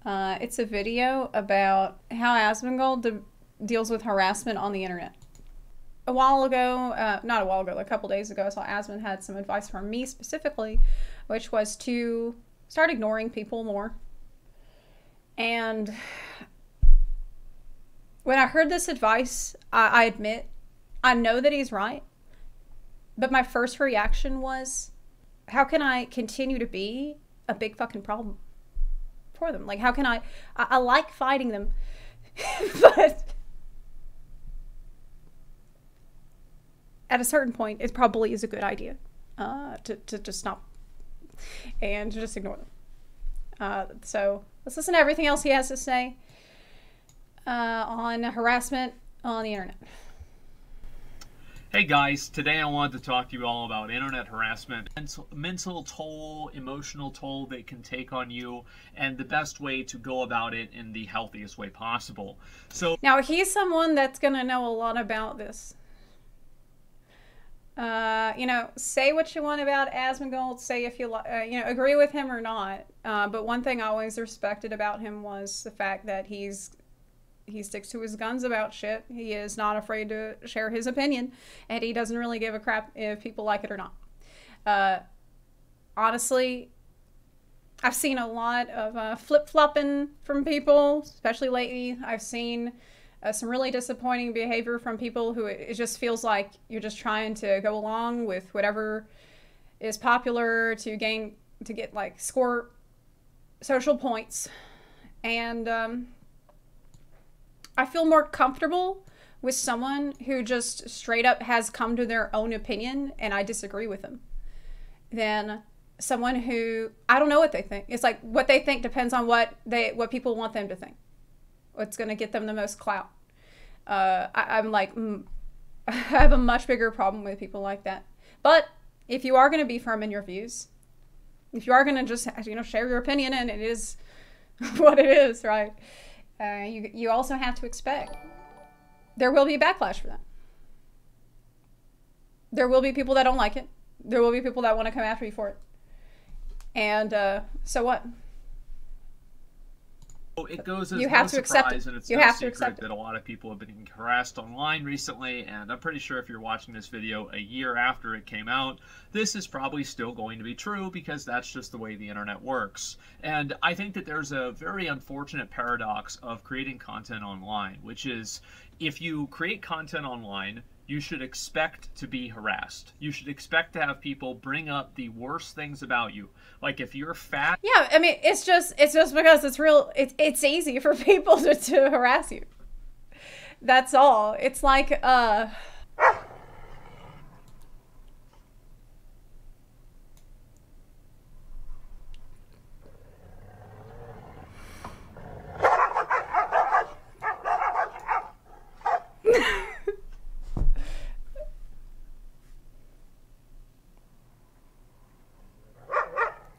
It's a video about how Asmongold deals with harassment on the internet. A while ago, not a while ago, a couple days ago, I saw Asmon had some advice from me specifically, which was to start ignoring people more. And when I heard this advice, I admit, I know that he's right, but my first reaction was, how can I continue to be a big fucking problem for them? Like, how can I like fighting them, but at a certain point, it probably is a good idea to just stop and to just ignore them. So let's listen to everything else he has to say on harassment on the internet. Hey guys, today I wanted to talk to you all about internet harassment, mental toll, emotional toll that it can take on you, and the best way to go about it in the healthiest way possible. So now he's someone that's going to know a lot about this. You know, say what you want about Asmongold, say if you you know, agree with him or not. But one thing I always respected about him was the fact that he sticks to his guns about shit. He is not afraid to share his opinion, and he doesn't really give a crap if people like it or not. Honestly, I've seen a lot of flip-flopping from people, especially lately. I've seen some really disappointing behavior from people who it just feels like you're just trying to go along with whatever is popular to get like score social points. And I feel more comfortable with someone who just straight up has come to their own opinion and I disagree with them than someone who, I don't know what they think. It's like what they think depends on what people want them to think. What's going to get them the most clout. I'm like, I have a much bigger problem with people like that. But if you are going to be firm in your views, if you are going to just, you know, share your opinion and it is what it is, right? You also have to expect there will be backlash for that. There will be people that don't like it. There will be people that want to come after you for it. And so what? it goes as you no have to accept surprise, it. and it's You no have to secret accept that it. a lot of people have been harassed online recently, and I'm pretty sure if you're watching this video a year after it came out, this is probably still going to be true because that's just the way the internet works. And I think that there's a very unfortunate paradox of creating content online, which is if you create content online, you should expect to be harassed. You should expect to have people bring up the worst things about you. Like if you're fat. Yeah, I mean, it's just because it's easy for people to harass you. That's all. It's like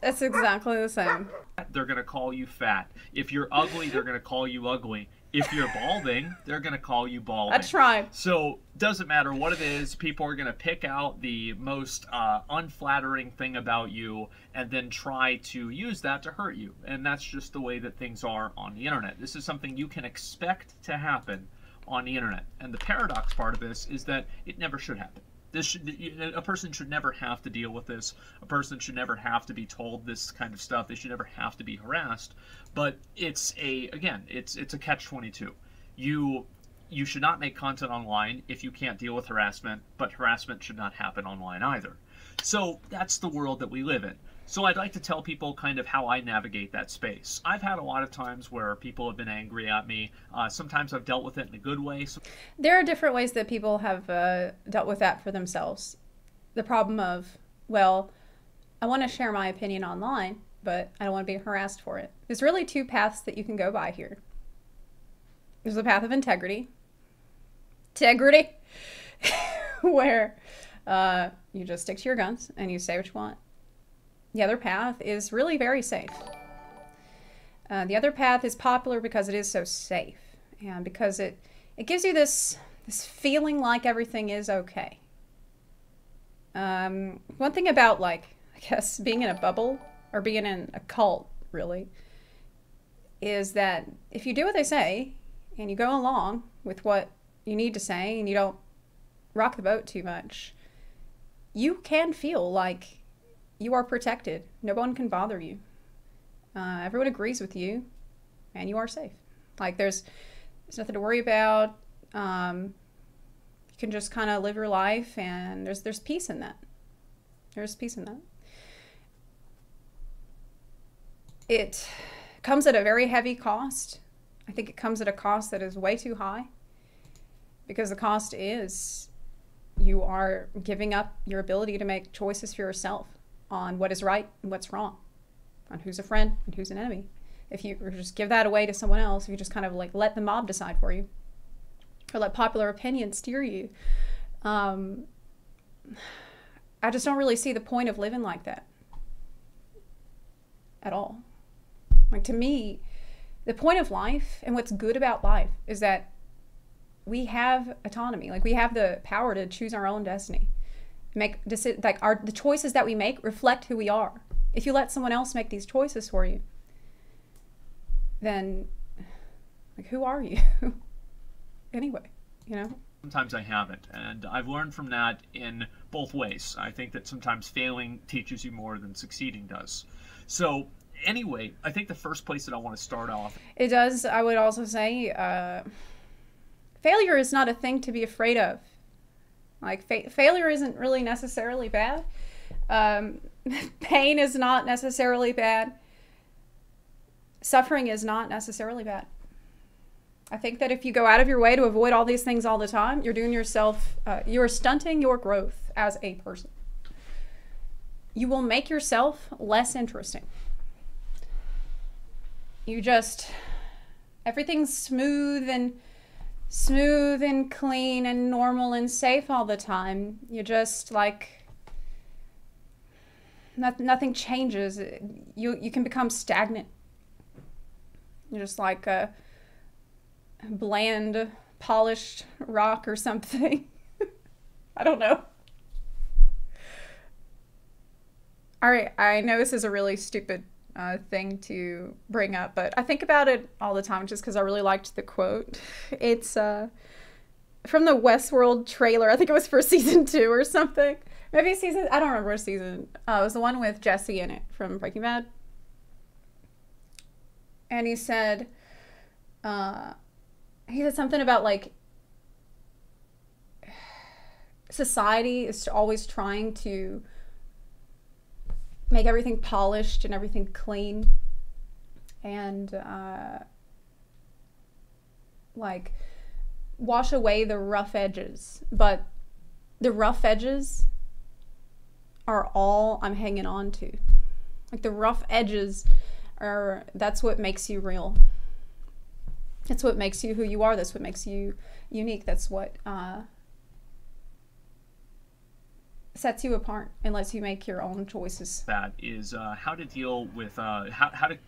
it's exactly the same. They're going to call you fat. If you're ugly, they're going to call you ugly. If you're balding, they're going to call you balding. I tried. So doesn't matter what it is, people are going to pick out the most unflattering thing about you and then try to use that to hurt you. And that's just the way that things are on the internet. This is something you can expect to happen on the internet. And the paradox part of this is that it never should happen. A person should never have to deal with this. A person should never have to be told this kind of stuff. They should never have to be harassed. But it's a catch-22. You should not make content online if you can't deal with harassment, but harassment should not happen online either. So that's the world that we live in. So I'd like to tell people kind of how I navigate that space. I've had a lot of times where people have been angry at me. Sometimes I've dealt with it in a good way. There are different ways that people have dealt with that for themselves. The problem of, well, I want to share my opinion online, but I don't want to be harassed for it. There's really two paths that you can go by here. There's the path of integrity. Where you just stick to your guns and you say what you want. The other path is really very safe. The other path is popular because it is so safe and because it gives you this feeling like everything is okay. One thing about, like, I guess being in a bubble or being in a cult, really, is that if you do what they say and you go along with what you need to say and you don't rock the boat too much, you can feel like you are protected. No one can bother you. Everyone agrees with you, and you are safe. Like there's nothing to worry about. You can just kind of live your life, and there's peace in that. There's peace in that. It comes at a very heavy cost. I think it comes at a cost that is way too high, because the cost is you are giving up your ability to make choices for yourself on what is right and what's wrong, on who's a friend and who's an enemy. If you just give that away to someone else, if you just kind of like let the mob decide for you, or let popular opinion steer you, I just don't really see the point of living like that at all. Like, to me, the point of life and what's good about life is that we have autonomy. Like, we have the power to choose our own destiny. The choices that we make reflect who we are. If you let someone else make these choices for you, then, like, who are you? Anyway, you know? Sometimes I haven't, and I've learned from that in both ways. I think that sometimes failing teaches you more than succeeding does. So, anyway, I think the first place that I want to start off... It does, I would also say, failure is not a thing to be afraid of. Like, failure isn't really necessarily bad. Pain is not necessarily bad. Suffering is not necessarily bad. I think that if you go out of your way to avoid all these things all the time, you're doing yourself, you are stunting your growth as a person. You will make yourself less interesting. Everything's smooth and clean and normal and safe all the time. You just like, nothing changes. You can become stagnant. You're just like a bland, polished rock or something. I don't know. All right, I know this is a really stupid thing to bring up, but I think about it all the time just because I really liked the quote. It's from the Westworld trailer. I think it was for season 2 or something. Maybe I don't remember what season. It was the one with Jesse in it from Breaking Bad. And he said something about like society is always trying to make everything polished and everything clean and like wash away the rough edges, but the rough edges are all I'm hanging on to. Like the rough edges that's what makes you real. That's what makes you who you are. That's what makes you unique. That's what sets you apart and lets you make your own choices. That is how to deal with how to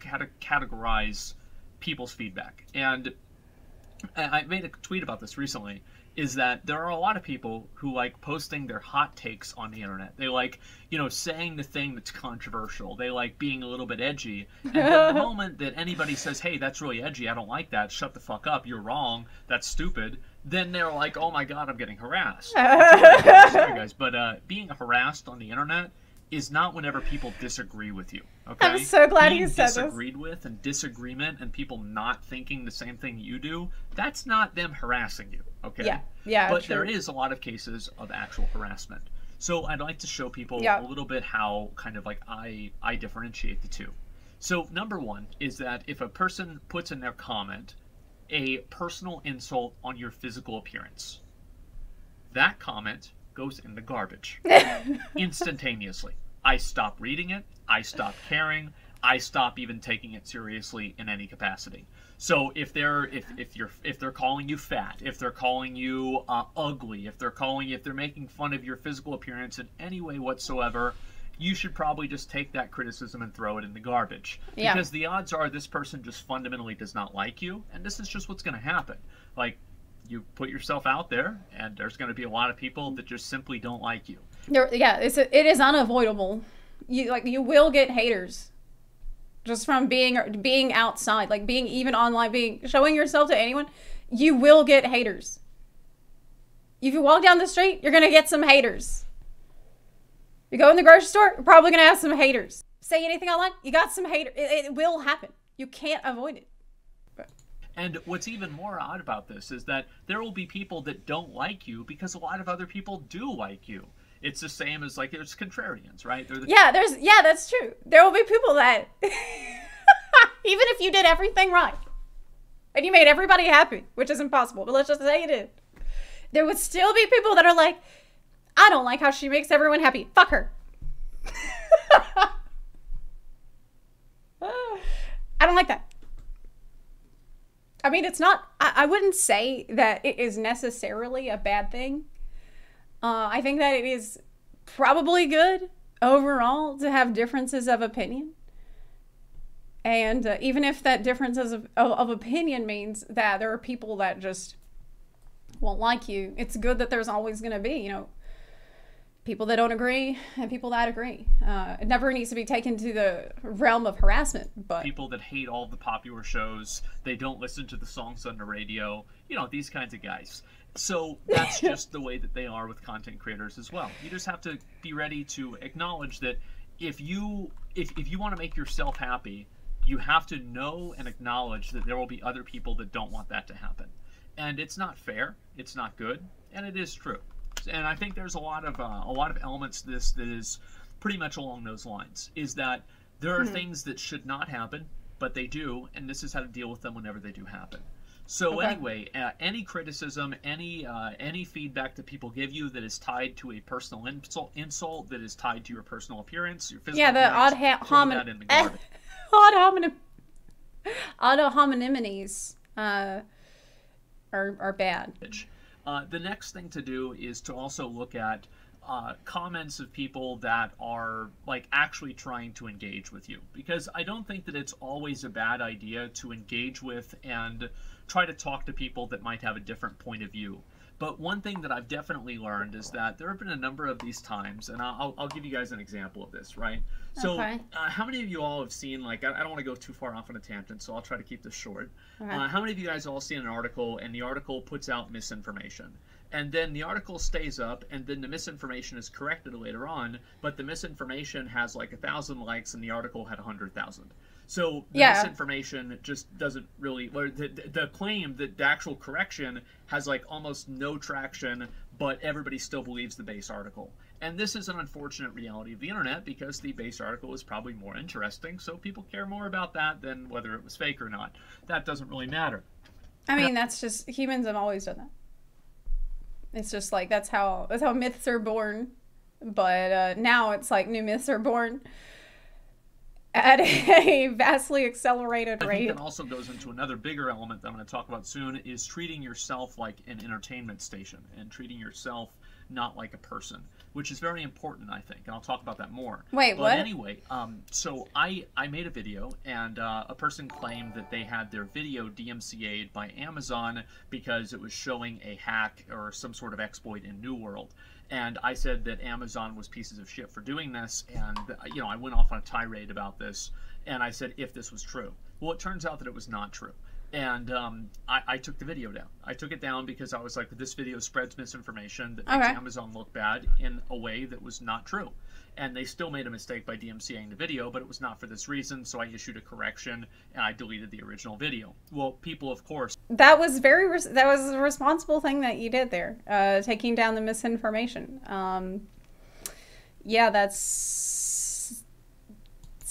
categorize people's feedback. And I made a tweet about this recently, is that there are a lot of people who like posting their hot takes on the internet. They like, saying the thing that's controversial. They like being a little bit edgy. And then the moment that anybody says, hey, that's really edgy, I don't like that, shut the fuck up, you're wrong, that's stupid, then they're like, oh my god, I'm getting harassed. Sorry guys, but being harassed on the internet is not whenever people disagree with you. Okay? I'm so glad you said this. Disagreed with and disagreement and people not thinking the same thing you do, that's not them harassing you. Okay? Yeah. But true. there is a lot of cases of actual harassment. So I'd like to show people a little bit how kind of like I differentiate the two. So number one is that if a person puts in their comment a personal insult on your physical appearance, that comment goes in the garbage instantaneously. I stop reading it. I stop caring. I stop even taking it seriously in any capacity. So if they're calling you fat, if they're calling you ugly, if they're making fun of your physical appearance in any way whatsoever, you should probably just take that criticism and throw it in the garbage. Yeah. Because the odds are this person just fundamentally does not like you, and this is just what's going to happen. Like, you put yourself out there, and there's going to be a lot of people that just simply don't like you. It is unavoidable. You will get haters. just from being outside, like being even online, showing yourself to anyone, you will get haters. If you walk down the street, you're gonna get some haters. You go in the grocery store, you're probably gonna have some haters. Say anything online, you got some haters. It will happen. You can't avoid it. And what's even more odd about this is that there will be people that don't like you because a lot of other people do like you. It's the same as, like, there's contrarians, right? Yeah, that's true. There will be people that, even if you did everything right, and you made everybody happy, which is impossible, but let's just say you did, there would still be people that are like, I don't like how she makes everyone happy. Fuck her. I don't like that. I mean, it's not, I wouldn't say that it is necessarily a bad thing. I think that it is probably good overall to have differences of opinion. And even if that differences of opinion means that there are people that just won't like you, it's good that there's always going to be, you know, people that don't agree and people that agree. It never needs to be taken to the realm of harassment, but people that hate all the popular shows, they don't listen to the songs on the radio, you know, these kinds of guys. So that's just the way that they are with content creators as well. You just have to be ready to acknowledge that if you want to make yourself happy, you have to know and acknowledge that there will be other people that don't want that to happen. And it's not fair, it's not good, and it is true. And I think there's a lot of elements to this that is pretty much along those lines. Is that there are things that should not happen, but they do, and this is how to deal with them whenever they do happen. So anyway, any criticism, any feedback that people give you that is tied to a personal insult that is tied to your personal appearance, your physical appearance, odd homonymies are bad. The next thing to do is to also look at comments of people that are, like, actually trying to engage with you, because I don't think that it's always a bad idea to engage with and try to talk to people that might have a different point of view. But one thing that I've definitely learned is that there have been a number of these times, and I'll give you guys an example of this, right? So how many of you all have seen, like, I don't want to go too far off on a tangent, so I'll try to keep this short. How many of you guys all seen an article, and the article puts out misinformation? And then the article stays up, and then the misinformation is corrected later on, but the misinformation has like 1,000 likes, and the article had 100,000. So the misinformation just doesn't really, or the claim that the actual correction has like almost no traction, but everybody still believes the base article. And this is an unfortunate reality of the internet, because the base article is probably more interesting, so people care more about that than whether it was fake or not. That doesn't really matter. I mean, that's just, humans have always done that. It's just like, that's how myths are born. But now it's like new myths are born at a vastly accelerated rate. I think that also goes into another bigger element that I'm going to talk about soon, is treating yourself like an entertainment station and treating yourself not like a person, which is very important, I think, and I'll talk about that more. Wait, what? But anyway, so I made a video, and a person claimed that they had their video DMCA'd by Amazon because it was showing a hack or some sort of exploit in New World. And I said that Amazon was pieces of shit for doing this, and, you know, I went off on a tirade about this, and I said if this was true. Well, it turns out that it was not true. And I took the video down. I took it down because I was like, this video spreads misinformation that makes Amazon look bad in a way that was not true. And they still made a mistake by DMCAing the video, but it was not for this reason, so I issued a correction, and I deleted the original video. Well, people, of course... That was that was a responsible thing that you did there, taking down the misinformation. Yeah, it's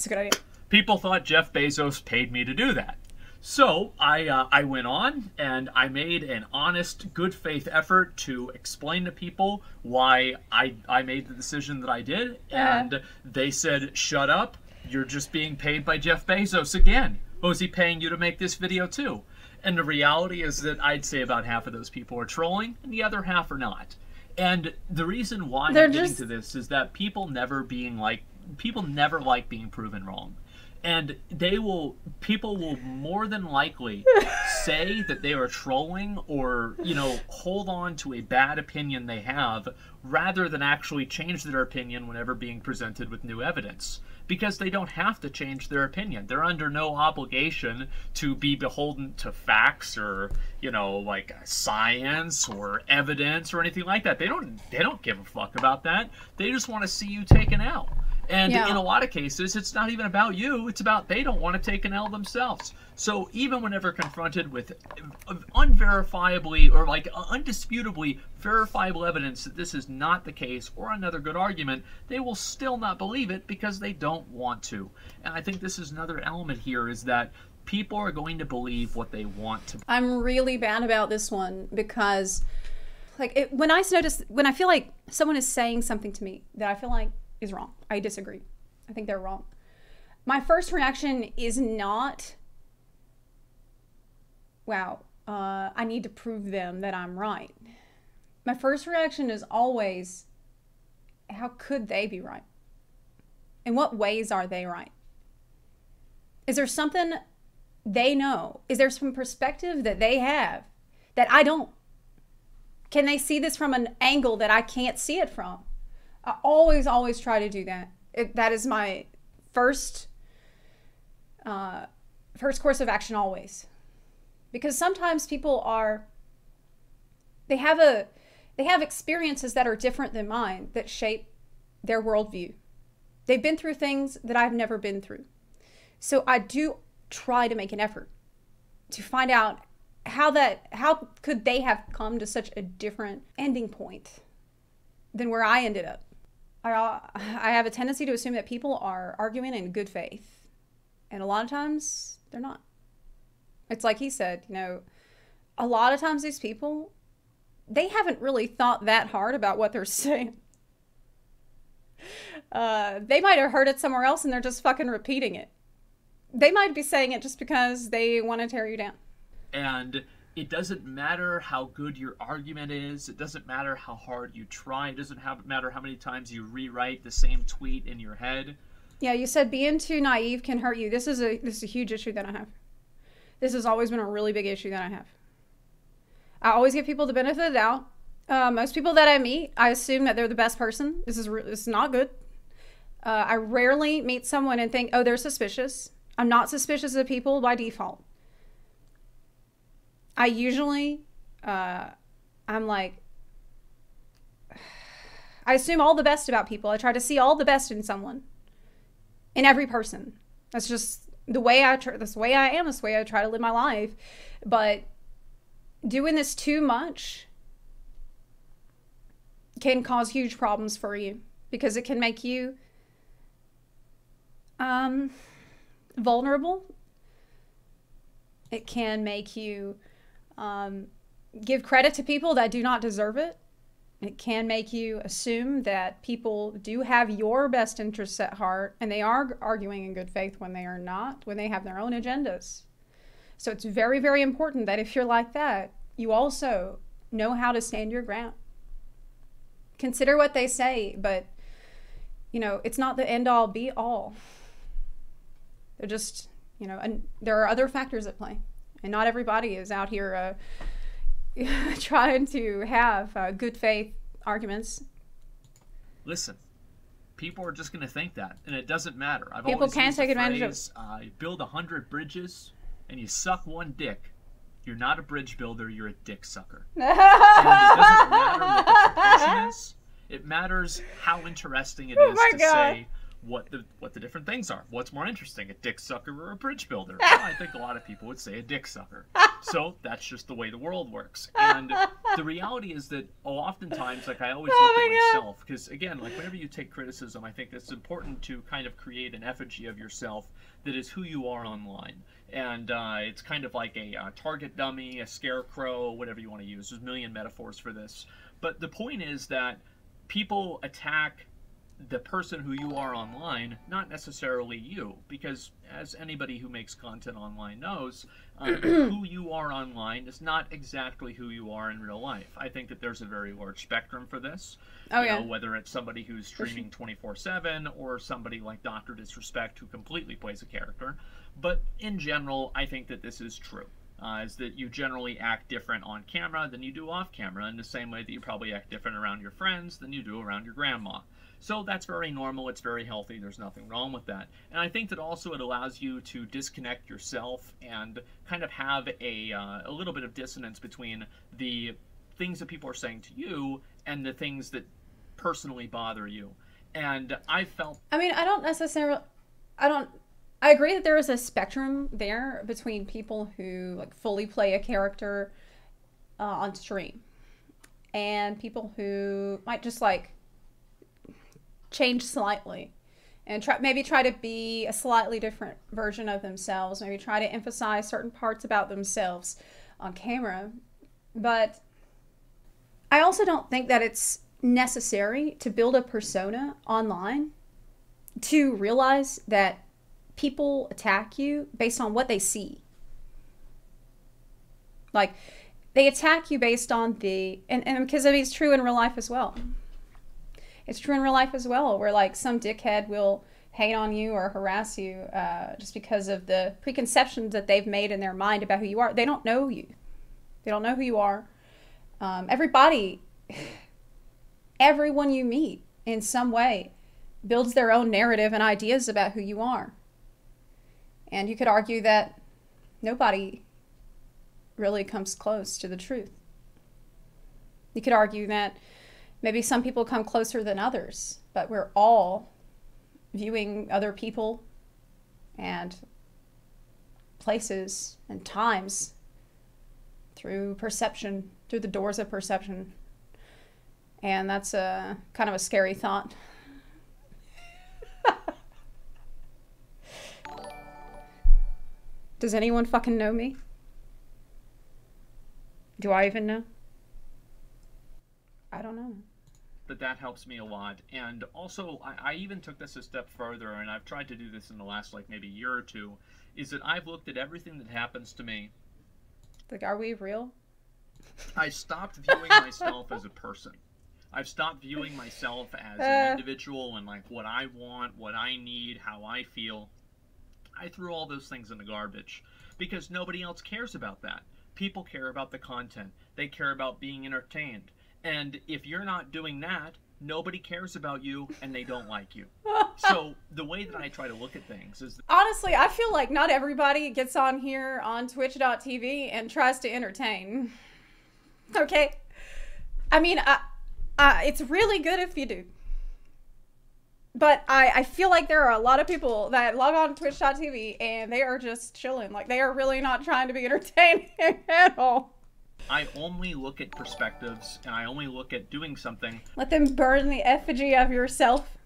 a good idea. People thought Jeff Bezos paid me to do that. So I went on and I made an honest, good faith effort to explain to people why I made the decision that I did. And they said, shut up, you're just being paid by Jeff Bezos again. Was he paying you to make this video too? And the reality is that I'd say about half of those people are trolling and the other half are not. And the reason why I'm getting to this is that people never like being proven wrong. And people will more than likely say that they are trolling or, you know, hold on to a bad opinion they have rather than actually change their opinion whenever being presented with new evidence. because they don't have to change their opinion. They're under no obligation to be beholden to facts or, you know, like science or evidence or anything like that. They don't give a fuck about that. They just want to see you taken out. And in a lot of cases, it's not even about you. It's about they don't want to take an L themselves. So even whenever confronted with unverifiably or like undisputably verifiable evidence that this is not the case or another good argument, they will still not believe it because they don't want to. And I think this is another element here, is that people are going to believe what they want to. I'm really bad about this one because, like, when I feel like someone is saying something to me that I feel like is wrong, I disagree. I think they're wrong. My first reaction is not, wow, I need to prove them that I'm right. My first reaction is always, how could they be right? In what ways are they right? Is there something they know? Is there some perspective that they have that I don't? Can they see this from an angle that I can't see it from? I always try to do that. That is my first course of action always. Because sometimes people they have experiences that are different than mine that shape their worldview. They've been through things that I've never been through. So I do try to make an effort to find out how could they have come to such a different ending point than where I ended up. I have a tendency to assume that people are arguing in good faith. And a lot of times, they're not. It's like he said, you know, a lot of times these people, they haven't really thought that hard about what they're saying. They might have heard it somewhere else and they're just fucking repeating it. They might be saying it just because they want to tear you down. And it doesn't matter how good your argument is. It doesn't matter how hard you try. It doesn't matter how many times you rewrite the same tweet in your head. Yeah, you said being too naive can hurt you. This is a huge issue that I have. This has always been a really big issue that I have. I always give people the benefit of the doubt. Most people that I meet, I assume that they're the best person. This is not good. I rarely meet someone and think, oh, they're suspicious. I'm not suspicious of people by default. I usually, I'm like, I assume all the best about people. I try to see all the best in someone, in every person. That's just the way I am. That's the way I try to live my life. But doing this too much can cause huge problems for you because it can make you vulnerable. It can make you give credit to people that do not deserve it. It can make you assume that people do have your best interests at heart and they are arguing in good faith when they are not, when they have their own agendas. So it's very, very important that if you're like that, you also know how to stand your ground. Consider what they say, but, you know, it's not the end all be all. They're just, you know, and there are other factors at play. And not everybody is out here trying to have good faith arguments. Listen, people are just going to think that, and it doesn't matter. People can't take advantage of it. You build 100 bridges, and you suck one dick. You're not a bridge builder, you're a dick sucker. And it doesn't matter what the profession is. It matters how interesting it is to say what the different things are. What's more interesting, a dick sucker or a bridge builder? Well, I think a lot of people would say a dick sucker. So that's just the way the world works. And the reality is that oftentimes, like I always look at myself, because again, like whenever you take criticism, I think it's important to kind of create an effigy of yourself that is who you are online. And it's kind of like a target dummy, a scarecrow, whatever you want to use. There's a million metaphors for this. But the point is that people attack the person who you are online, not necessarily you, because as anybody who makes content online knows, who you are online is not exactly who you are in real life. I think that there's a very large spectrum for this. Oh, you know, whether it's somebody who's streaming 24/7 or somebody like Dr. Disrespect who completely plays a character. But in general, I think that this is true. Is that you generally act different on camera than you do off camera, in the same way that you probably act different around your friends than you do around your grandma. So that's very normal. It's very healthy. There's nothing wrong with that. And I think that also it allows you to disconnect yourself and kind of have a little bit of dissonance between the things that people are saying to you and the things that personally bother you. And I felt... I mean, I agree that there is a spectrum there between people who like fully play a character on stream and people who might just like change slightly and maybe try to be a slightly different version of themselves, maybe try to emphasize certain parts about themselves on camera. But I also don't think that it's necessary to build a persona online to realize that people attack you based on what they see. Like, they attack you based on the, and because I mean, it's true in real life as well. It's true in real life as well, where like some dickhead will hate on you or harass you just because of the preconceptions that they've made in their mind about who you are. They don't know you. They don't know who you are. Everyone you meet in some way builds their own narrative and ideas about who you are. And you could argue that nobody really comes close to the truth. You could argue that maybe some people come closer than others, but we're all viewing other people and places and times through perception, through the doors of perception. And that's a kind of a scary thought. Does anyone fucking know me? Do I even know? I don't know. But that helps me a lot. And also, I even took this a step further, and I've tried to do this in the last, like, maybe year or two, is that I've looked at everything that happens to me. Like, are we real? I stopped viewing myself as a person. I've stopped viewing myself as an individual and, like, what I want, what I need, how I feel. I threw all those things in the garbage because nobody else cares about that. People care about the content. They care about being entertained. And if you're not doing that, nobody cares about you and they don't like you. So the way that I try to look at things is... Honestly, I feel like not everybody gets on here on twitch.tv and tries to entertain. Okay? I mean, it's really good if you do. But I feel like there are a lot of people that log on to twitch.tv and they are just chilling. Like, they are really not trying to be entertaining at all. I only look at perspectives, and I only look at doing something. Let them burn the effigy of yourself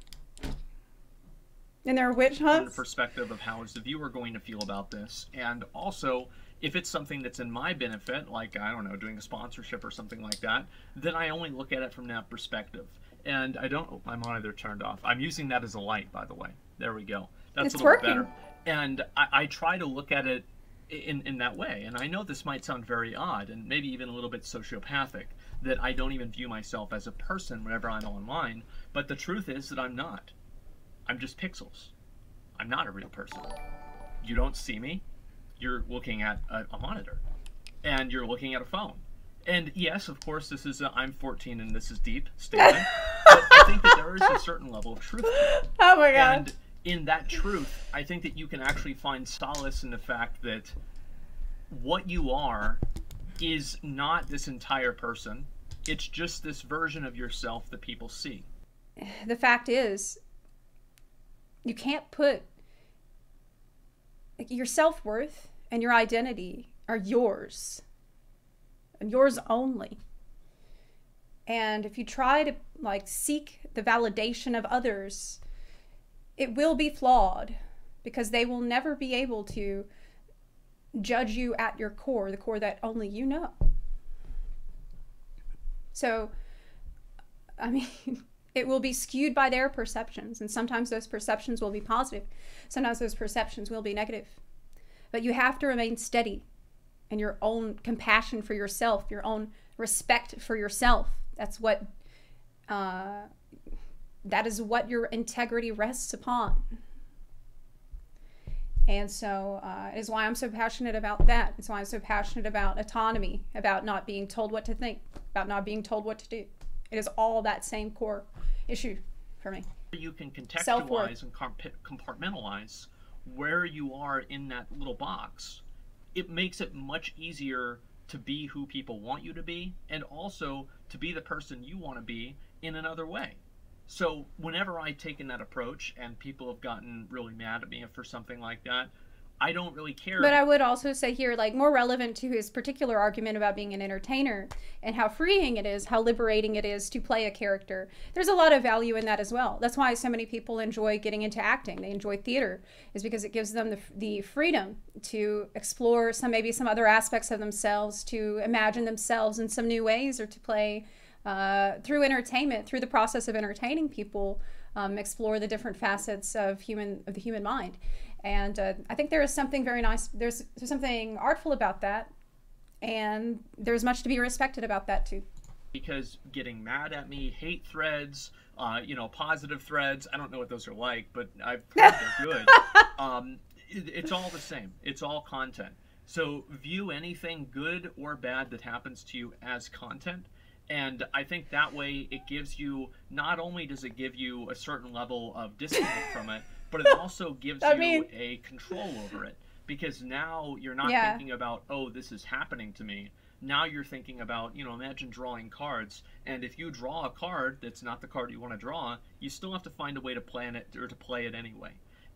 in their witch hunts. From the perspective of how is the viewer going to feel about this. And also, if it's something that's in my benefit, like, I don't know, doing a sponsorship or something like that, then I only look at it from that perspective. And I don't... Oh, my monitor turned off. I'm using that as a light, by the way. There we go. That's it's a little working. Better. And I try to look at it in that way. And I know this might sound very odd and maybe even a little bit sociopathic, that I don't even view myself as a person whenever I'm online. But the truth is that I'm not. I'm just pixels. I'm not a real person. You don't see me. You're looking at a monitor. And you're looking at a phone. And yes, of course, this is I'm 14 and this is deep statement. But I think that there is a certain level of truth to it. Oh my god. And in that truth, I think that you can actually find solace in the fact that what you are is not this entire person. It's just this version of yourself that people see. The fact is, you can't put... Your self-worth and your identity are yours. And yours only. And if you try to like seek the validation of others, it will be flawed because they will never be able to judge you at your core, the core that only you know. So, I mean, it will be skewed by their perceptions, and sometimes those perceptions will be positive. Sometimes those perceptions will be negative. But you have to remain steady. And your own compassion for yourself, your own respect for yourself. That's what, that is what your integrity rests upon. And so it is why I'm so passionate about that. It's why I'm so passionate about autonomy, about not being told what to think, about not being told what to do. It is all that same core issue. for me. You can Self-worth. contextualize and compartmentalize where you are in that little box. It makes it much easier to be who people want you to be, and also to be the person you want to be in another way. So whenever I've taken that approach and people have gotten really mad at me for something like that, I don't really care. But I would also say here, like, more relevant to his particular argument about being an entertainer and how freeing it is, how liberating it is to play a character. There's a lot of value in that as well. That's why so many people enjoy getting into acting. They enjoy theater, is because it gives them the freedom to explore maybe some other aspects of themselves, to imagine themselves in some new ways, or to play through entertainment, through the process of entertaining people, explore the different facets of the human mind. And I think there is something very nice, there's something artful about that, and there's much to be respected about that too. Because getting mad at me, hate threads, positive threads, I don't know what those are like, but I've heard they're good. It's all the same. It's all content. So view anything good or bad that happens to you as content. And I think that way it gives you, not only does it give you a certain level of disconnect from it, but it also gives you a control over it. Because now you're not thinking about, oh, this is happening to me. Now you're thinking about, imagine drawing cards. And if you draw a card that's not the card you want to draw, you still have to find a way to plan it or to play it anyway.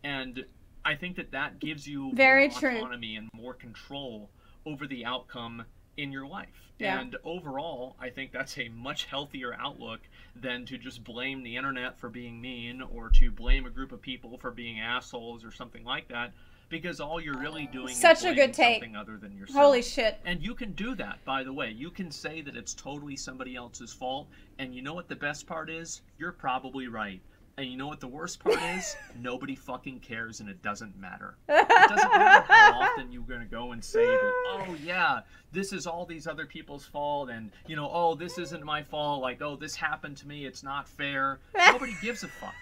And I think that gives you more autonomy and more control over the outcome in your life. Yeah. And overall, I think that's a much healthier outlook than to just blame the internet for being mean, or to blame a group of people for being assholes or something like that, because all you're really doing is blaming something other than yourself. Holy shit. And you can do that, by the way. You can say that it's totally somebody else's fault, and you know what the best part is? You're probably right. And you know what the worst part is? Nobody fucking cares, and it doesn't matter. It doesn't matter how often you're going to go and say that, oh, yeah, this is all these other people's fault, and, oh, this isn't my fault, like, oh, this happened to me, it's not fair. Nobody gives a fuck.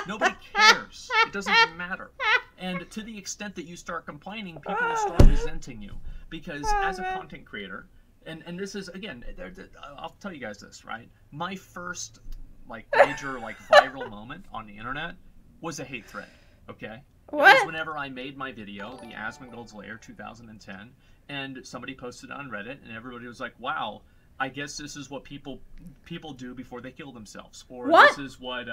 Nobody cares. It doesn't matter. And to the extent that you start complaining, people will start resenting you. Because as a content creator, and this is, again, I'll tell you guys this, right? My first major viral moment on the internet was a hate thread. Okay, what? It was whenever I made my video, the Asmongolds Lair 2010, and somebody posted it on Reddit, and everybody was like, "Wow, I guess this is what people do before they kill themselves," or what? "This is what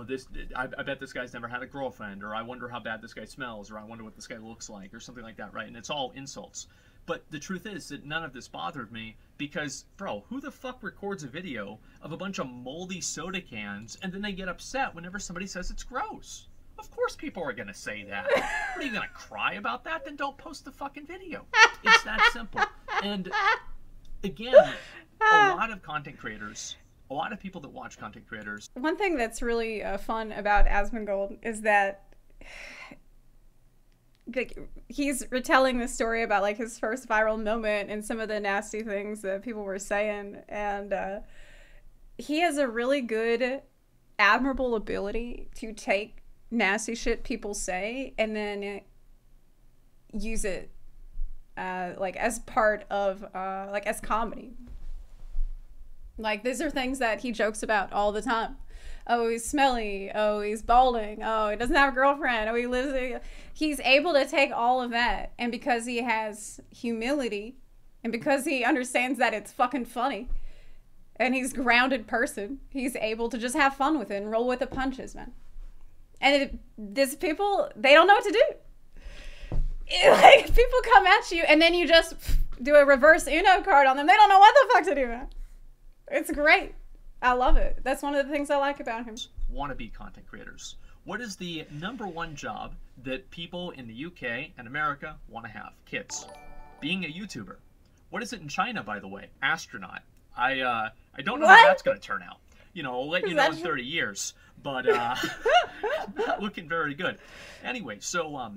this. I bet this guy's never had a girlfriend," or "I wonder how bad this guy smells," or "I wonder what this guy looks like," or something like that, right? And it's all insults. But the truth is that none of this bothered me because, bro, who the fuck records a video of a bunch of moldy soda cans and then they get upset whenever somebody says it's gross? Of course people are going to say that. What, are you going to cry about that? Then don't post the fucking video. It's that simple. And again, a lot of content creators, a lot of people that watch content creators. One thing that's really fun about Asmongold is that he's retelling the story about his first viral moment and some of the nasty things that people were saying, and he has a really good, admirable ability to take nasty shit people say and then use it as part of as comedy. These are things that he jokes about all the time. Oh, he's smelly. Oh, he's balding. Oh, he doesn't have a girlfriend. Oh, he lives. He's able to take all of that, and because he has humility, and because he understands that it's fucking funny, and he's a grounded person, he's able to just have fun with it and roll with the punches, man. And these people, they don't know what to do. People come at you, and then you just do a reverse Uno card on them. They don't know what the fuck to do, man. It's great. I love it. That's one of the things I like about him. Wannabe content creators. What is the #1 job that people in the UK and America want to have? Kids. Being a YouTuber. What is it in China, by the way? Astronaut. I don't know how that's going to turn out. I'll let you know in 30 years. But not looking very good. Anyway, so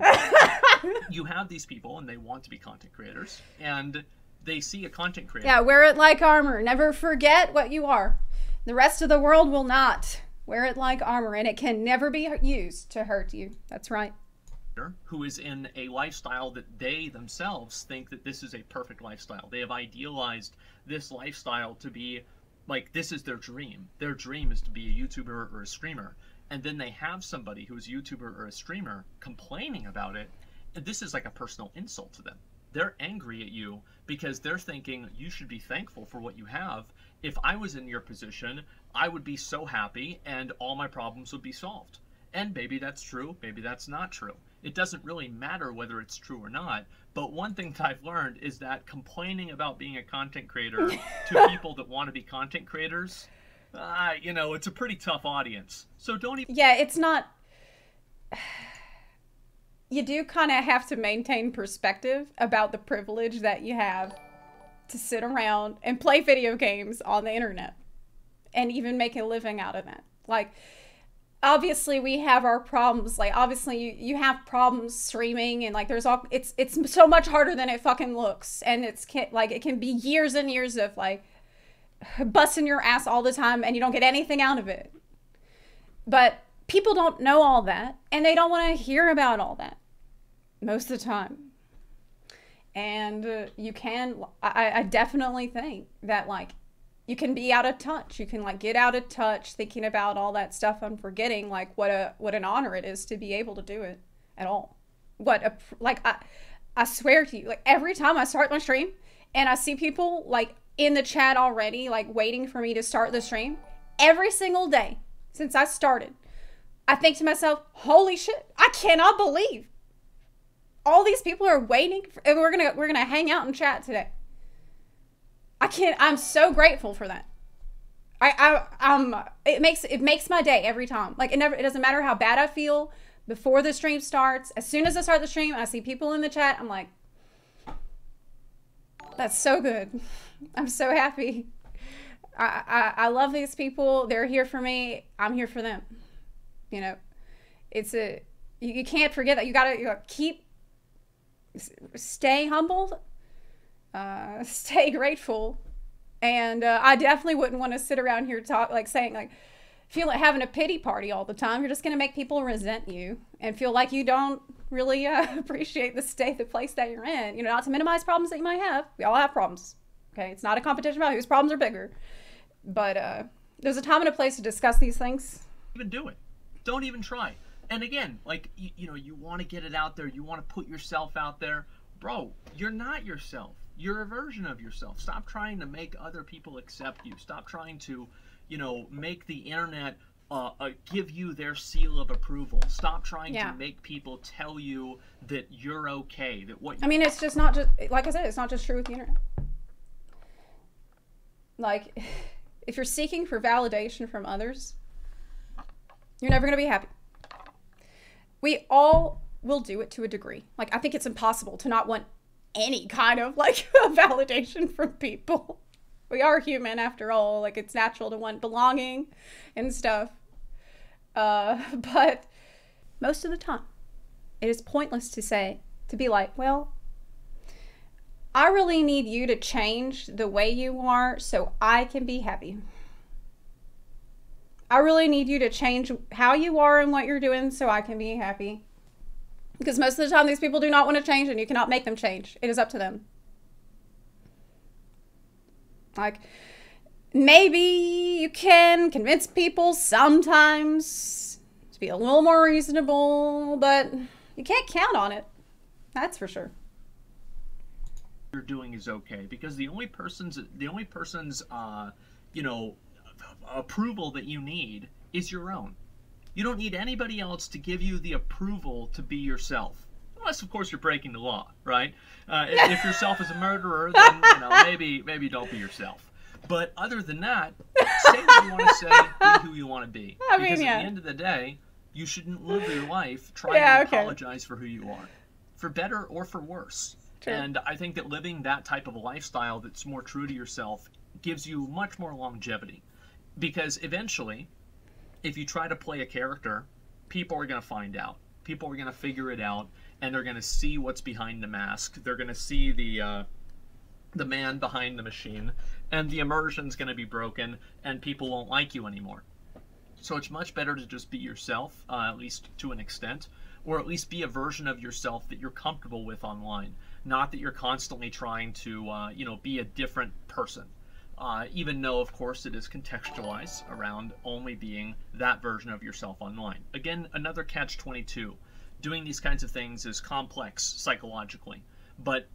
you have these people, and they want to be content creators, and they see a content creator. Yeah, wear it like armor. Never forget what you are. The rest of the world will not. Wear it like armor, and it can never be used to hurt you. That's right. Who is in a lifestyle that they themselves think that this is a perfect lifestyle. They have idealized this lifestyle to be Like, this is their dream. Their dream is to be a YouTuber or a streamer. And then they have somebody who's a YouTuber or a streamer complaining about it. And this is like a personal insult to them. They're angry at you because they're thinking you should be thankful for what you have. If I was in your position, I would be so happy and all my problems would be solved. And maybe that's true, maybe that's not true. It doesn't really matter whether it's true or not. But one thing that I've learned is that complaining about being a content creator to people that want to be content creators, you know, it's a pretty tough audience. So don't even... Yeah, it's not... You do kind of have to maintain perspective about the privilege that you have to sit around and play video games on the internet and even make a living out of it. Like, obviously we have our problems. Like, obviously you have problems streaming, and like there's all, it's so much harder than it fucking looks. And it's like, it can be years and years of like busting your ass all the time and you don't get anything out of it. But people don't know all that, and they don't want to hear about all that most of the time. And you can, I definitely think that like you can be out of touch. You can like get out of touch thinking about all that stuff and forgetting like what an honor it is to be able to do it at all. I swear to you, like every time I start my stream and I see people like in the chat already, like waiting for me to start the stream, every single day since I started, I think to myself, holy shit, I cannot believe all these people are waiting for, and we're gonna hang out and chat today. I'm so grateful for that. It makes my day every time. Like, it doesn't matter how bad I feel before the stream starts. As soon as I start the stream and I see people in the chat, I'm like, that's so good. I'm so happy. I love these people. They're here for me. I'm here for them. You know, you can't forget that. You gotta keep, stay humble, stay grateful. And I definitely wouldn't want to sit around here feel like having a pity party all the time. You're just going to make people resent you and feel like you don't really appreciate the place that you're in. You know, not to minimize problems that you might have. We all have problems. Okay, it's not a competition about whose problems are bigger. But there's a time and a place to discuss these things. Even do it. Don't even try. And again, like, you know, you want to get it out there. You want to put yourself out there. Bro, you're not yourself. You're a version of yourself. Stop trying to make other people accept you. Stop trying to, you know, make the internet give you their seal of approval. Stop trying to make people tell you that you're okay. I mean, it's just not just, like I said, it's not just true with the internet. Like, if you're seeking for validation from others, you're never going to be happy. We all will do it to a degree. Like, I think it's impossible to not want any kind of, like, validation from people. We are human, after all. Like, it's natural to want belonging and stuff. But most of the time, it is pointless to be like, well, I really need you to change the way you are so I can be happy. I really need you to change how you are and what you're doing so I can be happy. Because most of the time, these people do not want to change, and you cannot make them change. It is up to them. Like, maybe you can convince people sometimes to be a little more reasonable, but you can't count on it. That's for sure. You're doing is okay, because the only person's you know, approval that you need is your own. You don't need anybody else to give you the approval to be yourself, unless of course you're breaking the law, right? If yourself is a murderer, then you know, maybe don't be yourself. But other than that, say what you want to say, be who you want to be. Because at the end of the day, you shouldn't live your life trying to apologize for who you are, for better or for worse. True. And I think that living that type of a lifestyle that's more true to yourself gives you much more longevity. Because eventually, if you try to play a character, people are going to find out. People are going to figure it out, and they're going to see what's behind the mask. They're going to see the man behind the machine, and the immersion's going to be broken, and people won't like you anymore. So it's much better to just be yourself, at least to an extent, or at least be a version of yourself that you're comfortable with online. Not that you're constantly trying to, you know, be a different person. even though, of course, it is contextualized around only being that version of yourself online. Again, another catch-22. Doing these kinds of things is complex psychologically, but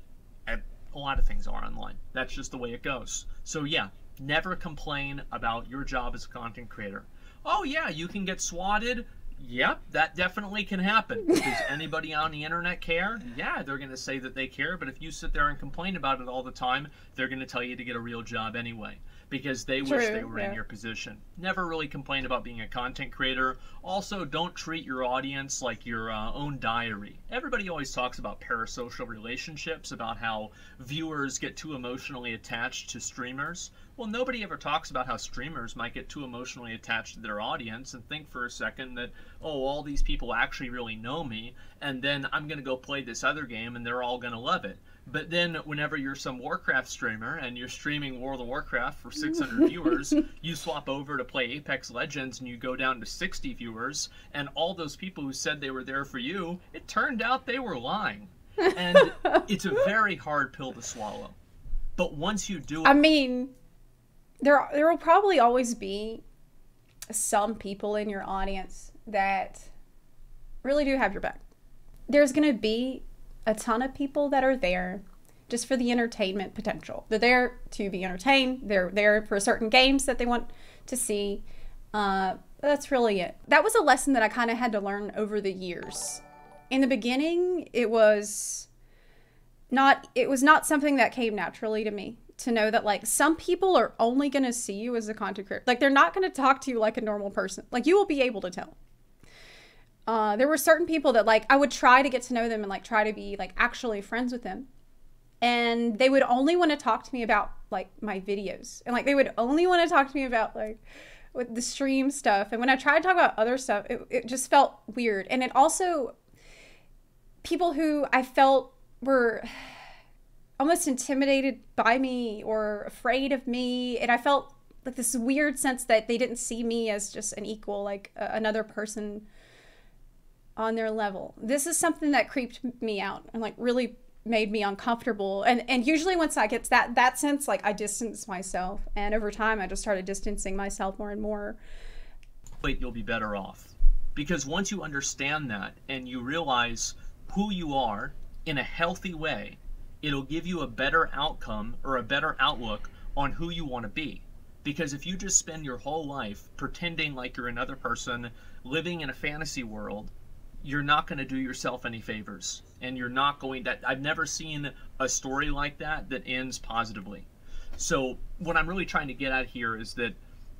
a lot of things are online. That's just the way it goes. So yeah, never complain about your job as a content creator. Oh yeah, you can get swatted. Yep, that definitely can happen. Does anybody on the internet care? Yeah, they're going to say that they care, but if you sit there and complain about it all the time, they're going to tell you to get a real job anyway, because they wish they were in your position. Never really complain about being a content creator. Also, don't treat your audience like your own diary. Everybody always talks about parasocial relationships, about how viewers get too emotionally attached to streamers. Well, nobody ever talks about how streamers might get too emotionally attached to their audience and think for a second that, oh, all these people actually really know me, and then I'm going to go play this other game and they're all going to love it. But then whenever you're some Warcraft streamer and you're streaming World of Warcraft for 600 viewers, you swap over to play Apex Legends and you go down to 60 viewers, and all those people who said they were there for you, it turned out they were lying. And it's a very hard pill to swallow. But once you do it... I mean, there will probably always be some people in your audience that really do have your back. There's going to be a ton of people that are there just for the entertainment potential. They're there to be entertained. They're there for certain games that they want to see. That's really it. That was a lesson that I kind of had to learn over the years. In the beginning, it was not something that came naturally to me, to know that like some people are only going to see you as a content creator. Like they're not going to talk to you like a normal person. Like you will be able to tell. There were certain people that like I would try to get to know them and like try to be like actually friends with them, and they would only want to talk to me about like my videos, and like they would only want to talk to me about like with the stream stuff. And when I tried to talk about other stuff, it just felt weird. And it also, people who I felt were almost intimidated by me or afraid of me, and I felt like this weird sense that they didn't see me as just an equal, like another person on their level. This is something that creeped me out and like really made me uncomfortable. And usually once I get that sense, like I distance myself, and over time I just started distancing myself more and more. Wait, you'll be better off, because once you understand that and you realize who you are in a healthy way, it'll give you a better outcome or a better outlook on who you want to be. Because if you just spend your whole life pretending like you're another person, living in a fantasy world, you're not going to do yourself any favors. And you're not going to... I've never seen a story like that that ends positively. So what I'm really trying to get at here is that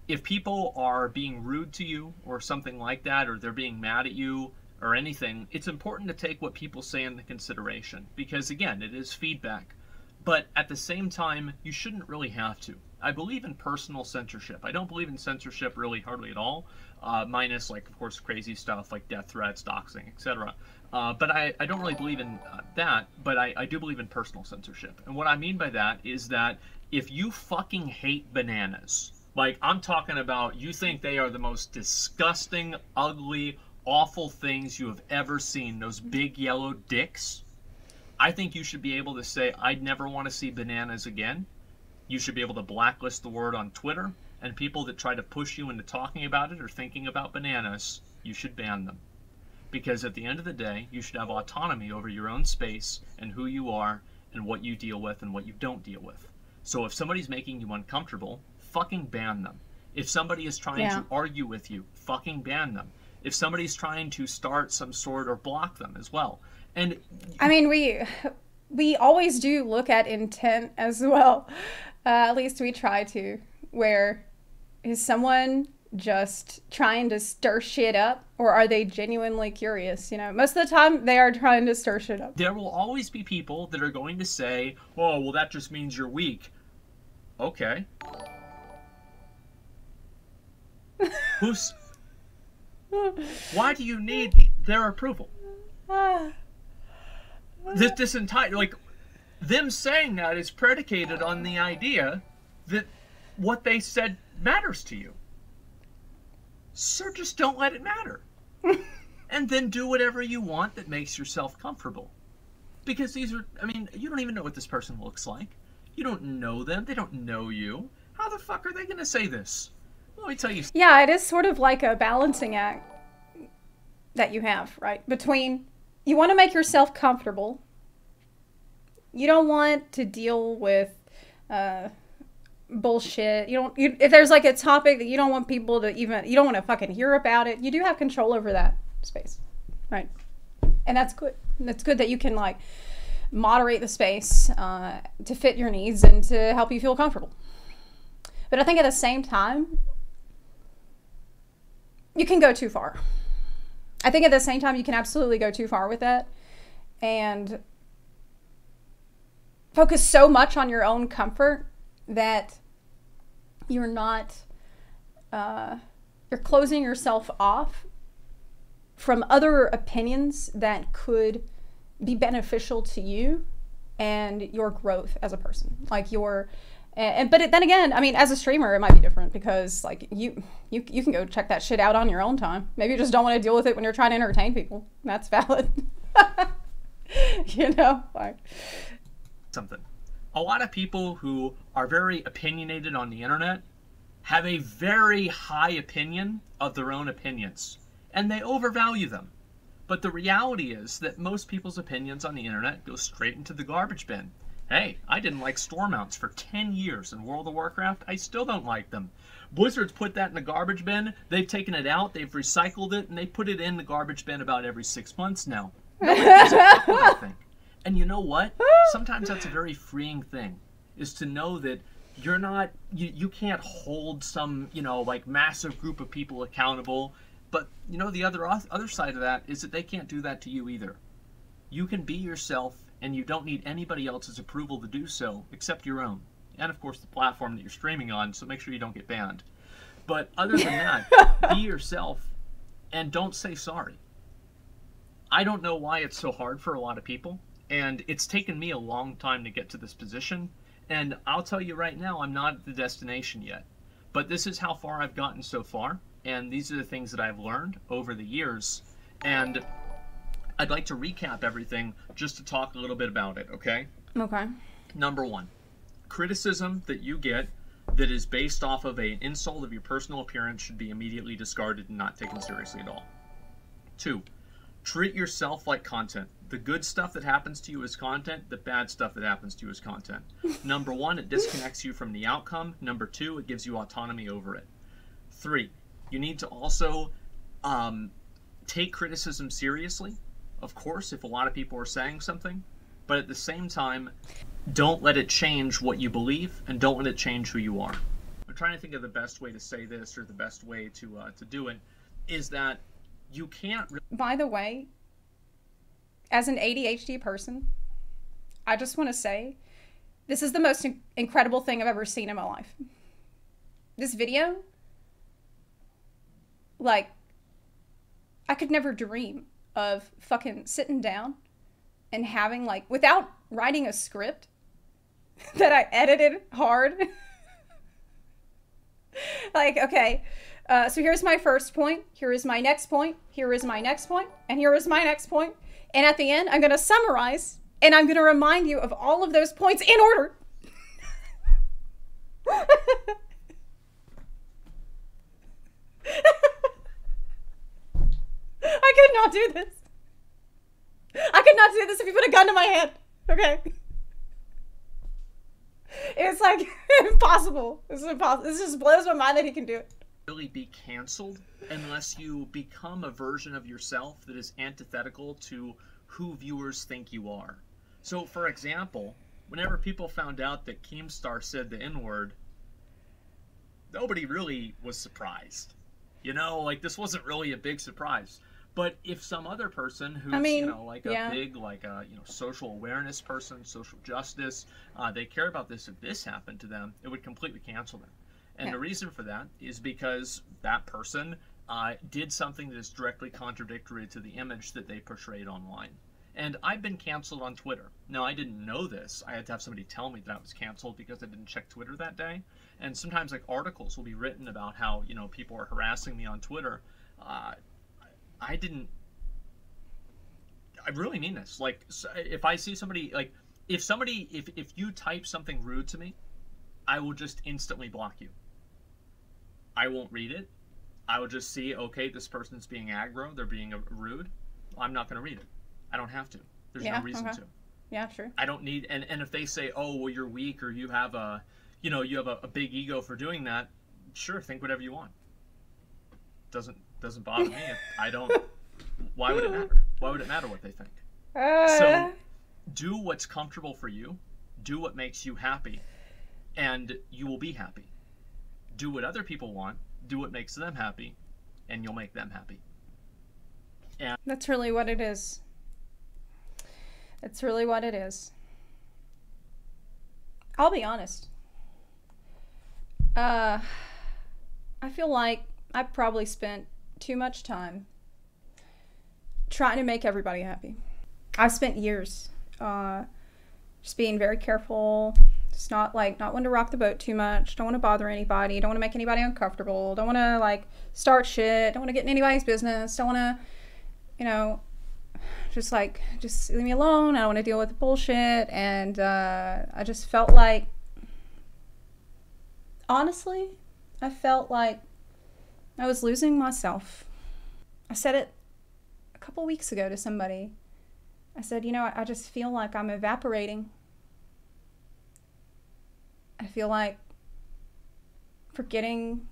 if people are being rude to you or something like that, or they're being mad at you or anything, it's important to take what people say into consideration. Because again, it is feedback. But at the same time, you shouldn't really have to. I believe in personal censorship. I don't believe in censorship really hardly at all, minus, like, of course, crazy stuff like death threats, doxing, etc. But I don't really believe in that, but I do believe in personal censorship. And what I mean by that is that if you fucking hate bananas, like I'm talking about, you think they are the most disgusting, ugly, awful things you have ever seen, those big yellow dicks, I think you should be able to say, I'd never want to see bananas again. You should be able to blacklist the word on Twitter, and people that try to push you into talking about it or thinking about bananas, you should ban them. Because at the end of the day, you should have autonomy over your own space and who you are and what you deal with and what you don't deal with. So if somebody's making you uncomfortable, fucking ban them. If somebody is trying to argue with you, fucking ban them. If somebody's trying to start some sort, or block them as well. And I mean, we always do look at intent as well. At least we try to. Where is someone just trying to stir shit up, or are they genuinely curious? You know, most of the time they are trying to stir shit up. There will always be people that are going to say, oh, well, that just means you're weak. Okay. Why do you need their approval? This entire, like, them saying that is predicated on the idea that what they said matters to you. So just don't let it matter. And then do whatever you want that makes yourself comfortable. Because these are, I mean, you don't even know what this person looks like. You don't know them. They don't know you. How the fuck are they going to say this? Let me tell you. Yeah, it is sort of like a balancing act that you have, right? Between, you want to make yourself comfortable. You don't want to deal with bullshit. If there's like a topic that you don't want people to even, you don't want to fucking hear about it, you do have control over that space, right? And that's good. It's good that you can like moderate the space to fit your needs and to help you feel comfortable. But I think at the same time, you can go too far. I think at the same time, you can absolutely go too far with that and focus so much on your own comfort that you're not, you're closing yourself off from other opinions that could be beneficial to you and your growth as a person. Like but then again, I mean, as a streamer, it might be different because like you can go check that shit out on your own time. Maybe you just don't want to deal with it when you're trying to entertain people. That's valid. You know, like something. A lot of people who are very opinionated on the internet have a very high opinion of their own opinions, and they overvalue them. But the reality is that most people's opinions on the internet go straight into the garbage bin. Hey, I didn't like store mounts for 10 years in World of Warcraft. I still don't like them. Blizzard's put that in the garbage bin. They've taken it out. They've recycled it, and they put it in the garbage bin about every 6 months now. Nobody gives a fuck what I think. And you know what? Sometimes that's a very freeing thing, is to know that you're not, you can't hold some, you know, like massive group of people accountable. But, you know, the other side of that is that they can't do that to you either. You can be yourself, and you don't need anybody else's approval to do so, except your own. And, of course, the platform that you're streaming on, so make sure you don't get banned. But other than that, be yourself, and don't say sorry. I don't know why it's so hard for a lot of people, and it's taken me a long time to get to this position, and I'll tell you right now, I'm not at the destination yet. But this is how far I've gotten so far, and these are the things that I've learned over the years, and I'd like to recap everything just to talk a little bit about it, okay? Okay. Number one, criticism that you get that is based off of an insult of your personal appearance should be immediately discarded and not taken seriously at all. 2, treat yourself like content. The good stuff that happens to you is content. The bad stuff that happens to you is content. Number 1, it disconnects you from the outcome. Number 2, it gives you autonomy over it. 3, you need to also take criticism seriously. Of course, if a lot of people are saying something, but at the same time, don't let it change what you believe, and don't let it change who you are. I'm trying to think of the best way to say this, or the best way to do it, is that you can't... By the way, as an ADHD person, I just want to say, this is the most incredible thing I've ever seen in my life. This video, like, I could never dream of fucking sitting down and having, like, without writing a script that I edited hard. Like, okay, so here's my first point, here is my next point, here is my next point, and here is my next point. And at the end, I'm going to summarize, and I'm going to remind you of all of those points in order. I could not do this. I could not do this if you put a gun to my head. Okay. It's like impossible. This is impossible. This just blows my mind that he can do it. Really be canceled unless you become a version of yourself that is antithetical to who viewers think you are. So, for example, whenever people found out that Keemstar said the N-word, nobody really was surprised. You know, like, this wasn't really a big surprise. But if some other person who's, you know, like a big, like a, you know, social awareness person, social justice, they care about this, if this happened to them, it would completely cancel them. And the reason for that is because that person did something that is directly contradictory to the image that they portrayed online. And I've been canceled on Twitter. Now, I didn't know this. I had to have somebody tell me that I was canceled because I didn't check Twitter that day. And sometimes, like, articles will be written about how, you know, people are harassing me on Twitter. I really mean this. Like, if I see somebody, like, if you type something rude to me, I will just instantly block you. I won't read it. I will just see, okay, this person's being aggro, they're being rude. I'm not going to read it. I don't have to. There's no reason to. Yeah, sure. I don't need, and if they say, oh, well, you're weak, or you have a big ego for doing that, sure, think whatever you want. Doesn't bother me. I don't. Why would it matter? Why would it matter what they think? So do what's comfortable for you. Do what makes you happy, and you will be happy. Do what other people want. Do what makes them happy, and you'll make them happy. And that's really what it is. That's really what it is. I'll be honest. I feel like I probably spent too much time trying to make everybody happy. I've spent years just being very careful, just not wanting to rock the boat too much, don't want to bother anybody, don't want to make anybody uncomfortable, don't want to like start shit, don't want to get in anybody's business, don't want to, you know, just leave me alone. I don't want to deal with the bullshit. And I just felt like, honestly, I felt like I was losing myself. I said it a couple weeks ago to somebody. I said, you know, I just feel like I'm evaporating. I feel like forgetting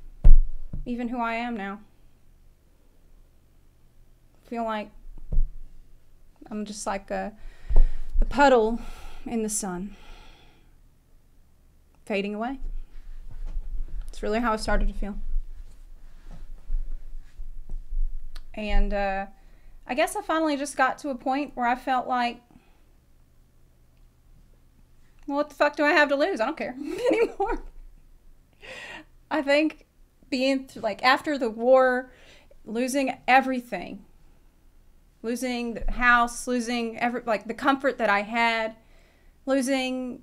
even who I am now. I feel like I'm just like a puddle in the sun, fading away. It's really how I started to feel. And I guess I finally just got to a point where I felt like, well, what the fuck do I have to lose? I don't care anymore. I think being like after the war, losing everything, losing the house, losing the comfort that I had, losing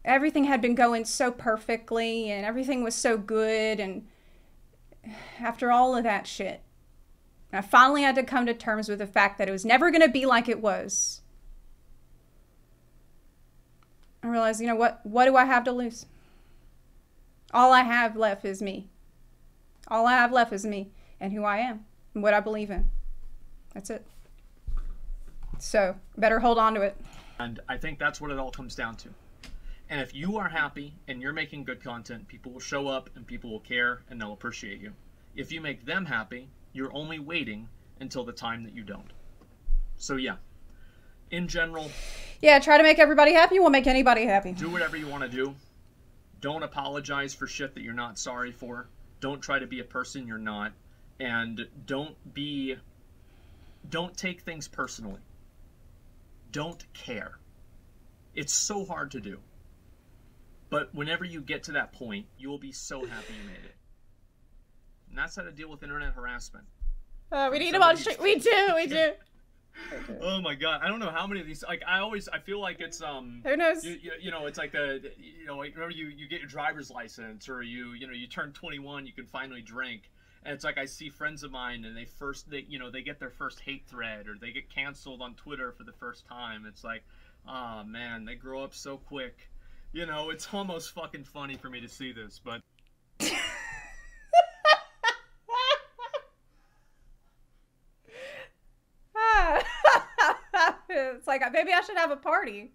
everything had been going so perfectly and everything was so good. And after all of that shit, I finally had to come to terms with the fact that it was never going to be like it was. I realized, you know what do I have to lose? All I have left is me. All I have left is me and who I am and what I believe in. That's it. So, better hold on to it. And I think that's what it all comes down to. And if you are happy and you're making good content, people will show up and people will care and they'll appreciate you. If you make them happy, you're only waiting until the time that you don't. So yeah, in general... Yeah, try to make everybody happy, you won't make anybody happy. Do whatever you want to do. Don't apologize for shit that you're not sorry for. Don't try to be a person you're not. And don't take things personally. Don't care. It's so hard to do. But whenever you get to that point, you will be so happy you made it. And that's how to deal with internet harassment. We need them on stream. We do. Oh my god, I don't know how many of these. Like I feel like it's Who knows? You know, it's like like remember you get your driver's license or you turn 21, you can finally drink. And it's like I see friends of mine and they get their first hate thread or they get canceled on Twitter for the first time. It's like, oh man, they grow up so quick. You know, it's almost fucking funny for me to see this, but it's like maybe I should have a party.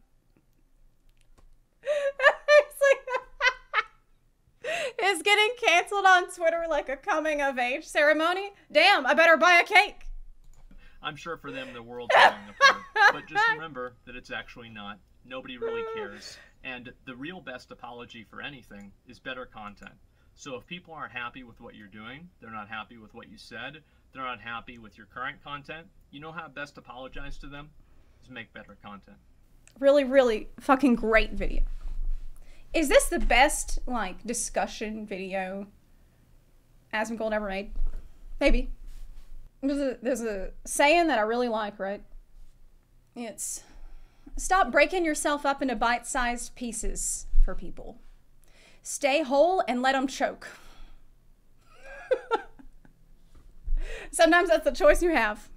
Is getting canceled on Twitter like a coming of age ceremony? Damn, I better buy a cake. I'm sure for them the world's falling apart. But just remember that it's actually not. Nobody really cares. And the real best apology for anything is better content. So if people aren't happy with what you're doing, they're not happy with what you said, they're not happy with your current content, you know how best to apologize to them? Is make better content. Really, really fucking great video. Is this the best, like, discussion video Asmongold ever made? Maybe. There's a saying that I really like, right? It's, stop breaking yourself up into bite-sized pieces for people. Stay whole and let them choke. Sometimes that's the choice you have.